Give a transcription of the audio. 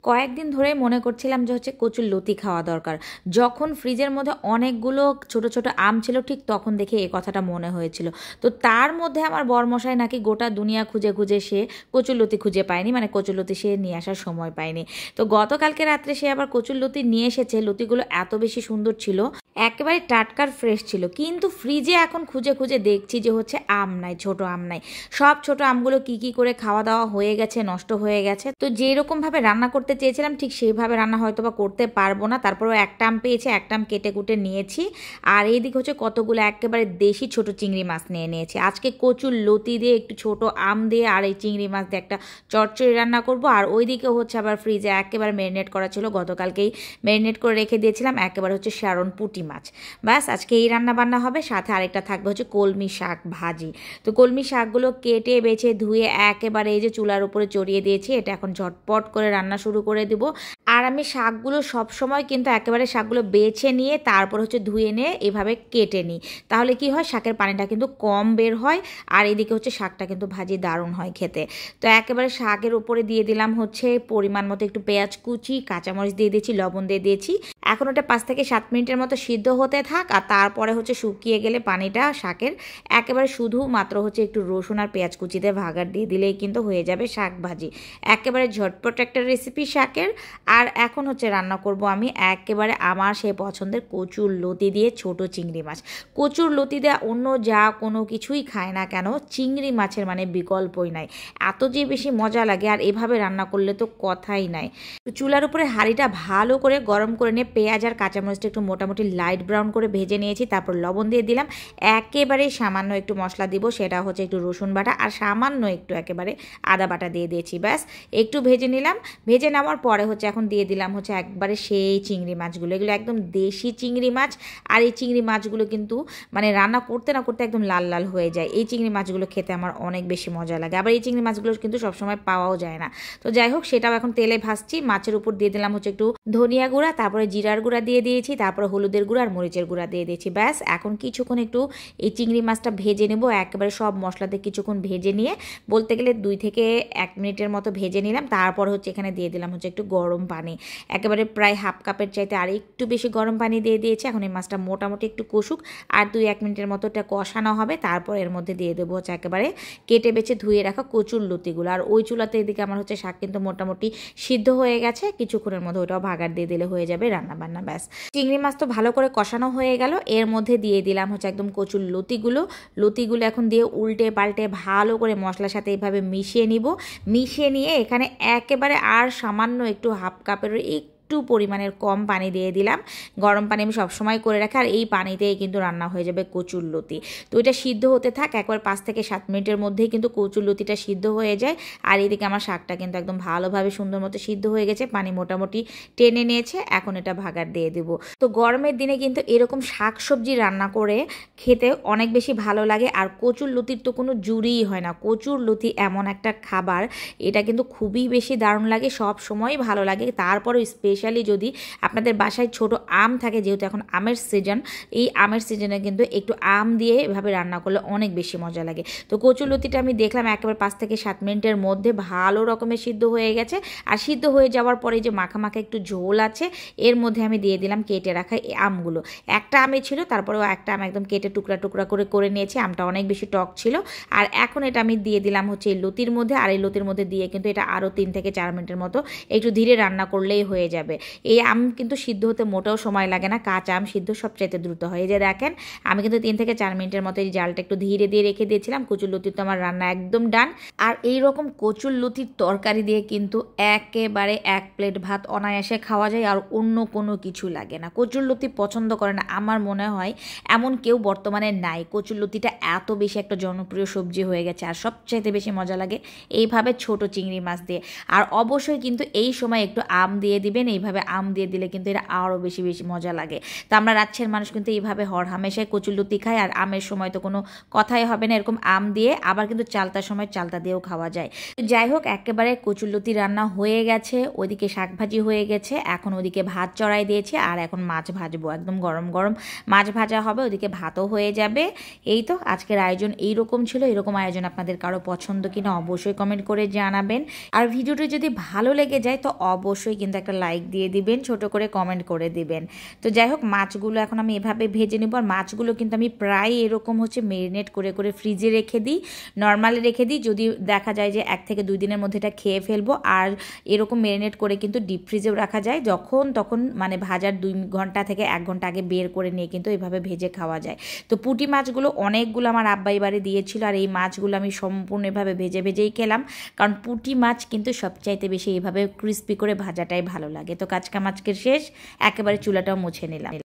কয়েকদিন ধরেই মনে করছিলাম যে হচ্ছে কচুর লতি খাওয়া দরকার। যখন ফ্রিজের মধ্যে অনেকগুলো ছোট, ছোট আম ছিল ঠিক তখন দেখে এই কথাটা মনে হয়েছিল। তো তার মধ্যে আমার বরমশাই নাকি গোটা দুনিয়া খুঁজে, খুঁজে সে কচুর লতি খুঁজে পায়নি। মানে কচুর লতি সে নিয়ে আসার সময় পায়নি। তো গতকালকে রাত্রে সে আবার কচুর লতি নিয়ে এসেছে। লতিগুলো এত বেশি সুন্দর ছিল, একেবারে টাটকার ফ্রেশ ছিল। কিন্তু ফ্রিজে এখন খুঁজে, খুঁজে দেখছি যে হচ্ছে আম নাই, ছোট আম নাই। সব ছোট আমগুলো কি করে খাওয়া দাওয়া হয়ে গেছে, নষ্ট হয়ে গেছে। তো যেরকমভাবে রান্না করতে চেয়েছিলাম ঠিক সেইভাবে রান্না হয়তো বা করতে পারবো না। তারপরেও একটা আম পেয়েছি, একটা আম কেটে কুটে নিয়েছি। আর এইদিকে হচ্ছে কতগুলো একেবারে দেশি ছোট চিংড়ি মাছ নিয়ে নিয়েছি। আজকে কচুর লতি দিয়ে, একটু ছোট আম দিয়ে আর এই চিংড়ি মাছ দিয়ে একটা চচ্চড়ি রান্না করব। আর ওইদিকে হচ্ছে আবার ফ্রিজে একেবারে ম্যারিনেট করা ছিল, গতকালকেই ম্যারিনেট করে রেখে দিয়েছিলাম। একেবারে হচ্ছে শ্যারন পুঁটি মাছ। ব্যাস আজকে এই রান্না বান্না হবে। সাথে আরেকটা থাকবে হচ্ছে কলমি শাক ভাজি। তো কলমি শাকগুলো কেটে বেছে ধুয়ে একেবারে এই যে চুলার উপরে চড়িয়ে দিয়েছি। এটা এখন ঝটপট করে রান্না শুরু করে দিব। আর আমি শাকগুলো সবসময় কিন্তু একেবারে শাকগুলো বেছে নিয়ে তারপর হচ্ছে ধুয়ে নিয়ে এভাবে কেটে নিই। তাহলে কি হয়, শাকের পানিটা কিন্তু কম বের হয়। আর এদিকে হচ্ছে শাকটা কিন্তু ভাজি দারুণ হয় খেতে। তো একেবারে শাকের উপরে দিয়ে দিলাম হচ্ছে পরিমাণ মতো একটু পেঁয়াজ কুচি, কাঁচামরিচ দিয়ে দিয়েছি, লবণ দিয়ে দিয়েছি। এখন ওটা 5 থেকে 7 মিনিটের মতো সিদ্ধ হতে থাক। আর তারপরে হচ্ছে শুকিয়ে গেলে পানিটা শাকের একেবারে শুধুমাত্র হচ্ছে একটু রসুন আর পেঁয়াজ কুচিতে ভাগার দিয়ে দিলেই কিন্তু হয়ে যাবে শাক ভাজি। একেবারে ঝটপট একটা রেসিপি শাকের। আর এখন হচ্ছে রান্না করব আমি একেবারে আমার সেই পছন্দের কচুর লতি দিয়ে ছোট চিংড়ি মাছ। কচুর লতি দিয়ে অন্য যা কোনো কিছুই খায় না কেন, চিংড়ি মাছের মানে বিকল্পই নাই। এত যে বেশি মজা লাগে, আর এভাবে রান্না করলে তো কথাই নাই। চুলার উপরে হাঁড়িটা ভালো করে গরম করে নিয়ে পেঁয়াজ আর কাঁচামরিচটা একটু মোটামুটি লাইট ব্রাউন করে ভেজে নিয়েছি। তারপর লবণ দিয়ে দিলাম। একেবারে সামান্য একটু মশলা দিব, সেটা হচ্ছে একটু রসুন বাটা আর সামান্য একটু একেবারে আদা বাটা দিয়ে দিয়েছি। ব্যাস একটু ভেজে নিলাম। ভেজে নেওয়ার পরে হচ্ছে এখন দিয়ে দিলাম হচ্ছে একবারে সেই চিংড়ি মাছগুলো। এগুলো একদম দেশি চিংড়ি মাছ। আর এই চিংড়ি মাছগুলো কিন্তু মানে রান্না করতে না করতে একদম লাল লাল হয়ে যায়। এই চিংড়ি মাছগুলো খেতে আমার অনেক বেশি মজা লাগে। আবার এই চিংড়ি মাছগুলো কিন্তু সবসময় পাওয়াও যায় না। তো যাই হোক, সেটাও এখন তেলে ভাজছি। মাছের উপর দিয়ে দিলাম হচ্ছে একটু ধনিয়া গুঁড়া, তারপরে জিরার গুঁড়া দিয়ে দিয়েছি, তারপরে হলুদের গুঁড়া আর মরিচের গুঁড়া দিয়ে দিয়েছি। ব্যাস এখন কিছুক্ষণ একটু এই চিংড়ি মাছটা ভেজে নেব। একেবারে সব মশলাতে কিছুক্ষণ ভেজে নিয়ে বলতে গেলে 2 থেকে 1 মিনিটের মতো ভেজে নিলাম। তারপর হচ্ছে এখানে দিয়ে দিলাম হচ্ছে একটু গরম পানি। একেবারে প্রায় হাফ কাপের চাইতে আর একটু বেশি গরম পানি দিয়ে দিয়েছি। এখন এই মাছটা মোটামুটি একটু কষুক, আর 2-1 মিনিটের মতো এটা কষানো হবে। তারপর এর মধ্যে দিয়ে দেবো হচ্ছে একেবারে কেটে বেছে ধুয়ে রাখা কচুর লতিগুলো। আর ওই চুলাতে এদিকে আমার হচ্ছে শাক কিন্তু মোটামুটি সিদ্ধ হয়ে গেছে। কিছুক্ষণের মধ্যে ওটাও ভাগার দিয়ে দিলে হয়ে যাবে রান্না বান্না। ব্যাস চিংড়ি মাছ তো ভালো করে কষানো হয়ে গেল। এর মধ্যে দিয়ে দিলাম হচ্ছে একদম কচুর লতিগুলো এখন দিয়ে উল্টে পাল্টে ভালো করে মশলার সাথে এইভাবে মিশিয়ে নিব। মিশিয়ে নিয়ে এখানে একেবারে আর সামান্য একটু হাফ কাপের একটু পরিমাণের কম পানি দিয়ে দিলাম। গরম পানি আমি সবসময় করে রাখি, আর এই পানিতেই কিন্তু রান্না হয়ে যাবে কচুর লতি। তো এটা সিদ্ধ হতে থাক। একবার 5 থেকে 7 মিনিটের মধ্যেই কিন্তু কচুর লতিটা সিদ্ধ হয়ে যায়। আর এদিকে আমার শাকটা কিন্তু একদম ভালোভাবে সুন্দর মতো সিদ্ধ হয়ে গেছে, পানি মোটামুটি টেনে নিয়েছে। এখন এটা ভাগার দিয়ে দেবো। তো গরমের দিনে কিন্তু এরকম শাক সবজি রান্না করে খেতে অনেক বেশি ভালো লাগে। আর কচুর লতির তো কোনো জুড়িই হয় না। কচুর লতি এমন একটা খাবার, এটা কিন্তু খুবই বেশি দারুণ লাগে, সব সময়ই ভালো লাগে। তারপরেও স্পেশালি যদি আপনাদের বাসায় ছোট আম থাকে, যেহেতু এখন আমের সিজন, এই আমের সিজনে কিন্তু একটু আম দিয়ে এভাবে রান্না করলে অনেক বেশি মজা লাগে। তো কচুর লতিটা আমি দেখলাম একেবারে 5 থেকে 7 মিনিটের মধ্যে ভালো রকমের সিদ্ধ হয়ে গেছে। আর সিদ্ধ হয়ে যাওয়ার পরে যে মাখা মাখা একটু ঝোল আছে, এর মধ্যে আমি দিয়ে দিলাম কেটে রাখা এই আমগুলো। একটা আমে ছিল, তারপরেও একটা আম একদম কেটে টুকরা টুকরা করে নিয়েছি। আমটা অনেক বেশি টক ছিল। আর এখন এটা আমি দিয়ে দিলাম হচ্ছে এই লতির মধ্যে। আর এই লতির মধ্যে দিয়ে কিন্তু এটা আরও 3 থেকে 4 মিনিটের মতো একটু ধীরে রান্না করলেই হয়ে যাবে। এই আম কিন্তু সিদ্ধ হতে মোটেও সময় লাগে না। কাঁচা আম সিদ্ধ সবচাইতে দ্রুত হয়। এই যে দেখেন, আমি কিন্তু 3 থেকে 4 মিনিটের মতো এই জালটা একটু ধীরে দিয়ে রেখে দিয়েছিলাম। কচুর লতি তো আমার রান্না একদম ডান। আর এই রকম কচুর লতির তরকারি দিয়ে কিন্তু একেবারে 1 প্লেট ভাত অনায়াসে খাওয়া যায়, আর অন্য কোনো কিছু লাগে না। কচুর লতি পছন্দ করে না আমার মনে হয় এমন কেউ বর্তমানে নাই। কচুর লতিটা এত বেশি একটা জনপ্রিয় সবজি হয়ে গেছে। আর সবচাইতে বেশি মজা লাগে এইভাবে ছোট চিংড়ি মাছ দিয়ে। আর অবশ্যই কিন্তু এই সময় একটু আম দিয়ে দিবেন। এইভাবে আম দিয়ে দিলে কিন্তু এটা আরও বেশি বেশি মজা লাগে। তো আমরা রাজ্যের মানুষ কিন্তু এইভাবে হামেশাই কচুরলতি খাই। আর আমের সময় তো কোনো কথাই হবে না, এরকম আম দিয়ে, আবার কিন্তু চালতার সময় চালতা দিয়েও খাওয়া যায়। তো যাই হোক, একেবারে কচুরলতি রান্না হয়ে গেছে, ওদিকে শাকভাজি হয়ে গেছে, এখন ওদিকে ভাত চড়াই দিয়েছি, আর এখন মাছ ভাজবো, একদম গরম গরম মাছ ভাজা হবে, ওদিকে ভাতও হয়ে যাবে। এই তো আজকের আয়োজন এইরকম ছিল। এরকম আয়োজন আপনাদের কারো পছন্দ কিনা অবশ্যই কমেন্ট করে জানাবেন। আর ভিডিওটি যদি ভালো লেগে যায় তো অবশ্যই কিন্তু একটা লাইক দিয়ে দিবেন, ছোট করে কমেন্ট করে দিবেন। তো যাই হোক, মাছগুলো এখন আমি এভাবে ভেজে নেব। আর মাছগুলো কিন্তু আমি প্রায় এরকম মেরিনেট করে করে ফ্রিজে রেখে দিই, নর্মালি রেখে দিই, যদি দেখা যায় যে 1 থেকে 2 দিনের মধ্যে এটা খেয়ে ফেলবো। আর এরকম মেরিনেট করে কিন্তু ডিপ ফ্রিজেও রাখা যায়, যখন তখন ভাজার 2 ঘন্টা থেকে 1 ঘন্টা আগে বের করে নিয়ে কিন্তু এভাবে ভেজে খাওয়া যায়। তো পুঁটি মাছগুলো অনেকগুলো আমার আব্বা এবারে দিয়েছিল, আর এই মাছগুলো আমি সম্পূর্ণ এভাবে ভেজে ভেজেই খেলাম, কারণ পুঁটি মাছ কিন্তু সবচাইতে বেশি এইভাবে ক্রিস্পি করে ভাজাটাই ভালো লাগে। তো কাঁচকা মাছকে শেষ, একেবারে চুলাটাও মুছে নিলাম।